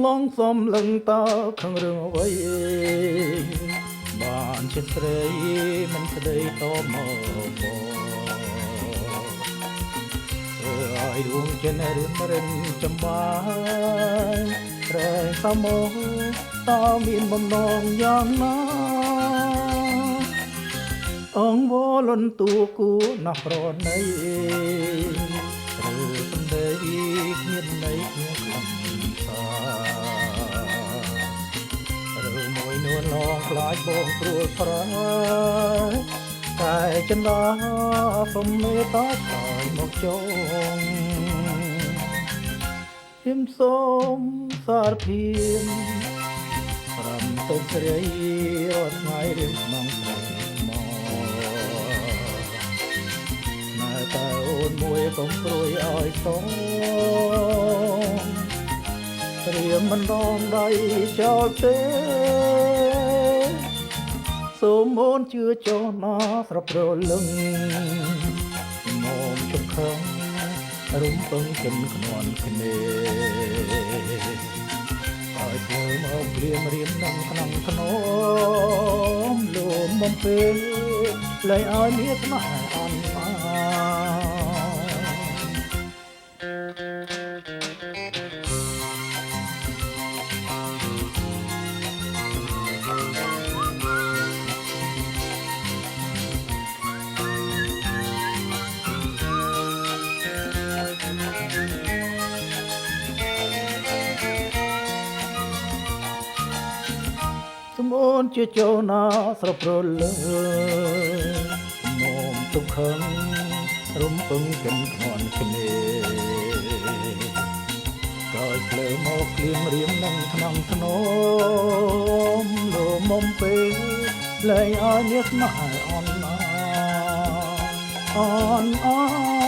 ឡងសំលឹងតើខាងរឿងអ្វីបានជាស្រីមិនស្ដីតបមកបងឲ្យដួងចិនរឿនរិនចំបាយរែងសមោតើមានបំណងយ៉ាងណាអងវលន់តួគូណាស់ប្រណីឬសំដីគ្មានន័យគ្មានខ្លឹមសារឬមួយនួនឡងខ្លាចបងព្រួលប្រាតែចិនដាព្រមមេត្តាឆ្លើយមកចងខ្ញុំសូមសារភាពប្រាំទៅស្រីរាល់ថ្ងៃរៀងក្នុងស្រីតែអូនមួយកុំព្រួយឲ្យសងរៀមមិនដងដៃចោលទេសូមអូនជឿចោលណាស្រព្រលឹងមកជុំខំរុំពឹងចិនខ្នាន់គ្នាឲ្យធ្វើមកព្រាមរៀមនឹងក្នុងធ្នមលំបំពេលលែងឲ្យមានស្នេហ៍អន់សូមអូនជាចូលណាស្រព្រលឹងមកទុកខឹងរុំពឹងកិនខ្នាន់គ្នាក្រោយភ្លើមកក្លៀងរៀមនឹងក្នុងធ្នមលោមុំពេលលែងឲ្យនេះស្នេហ៍អន់ណាអន់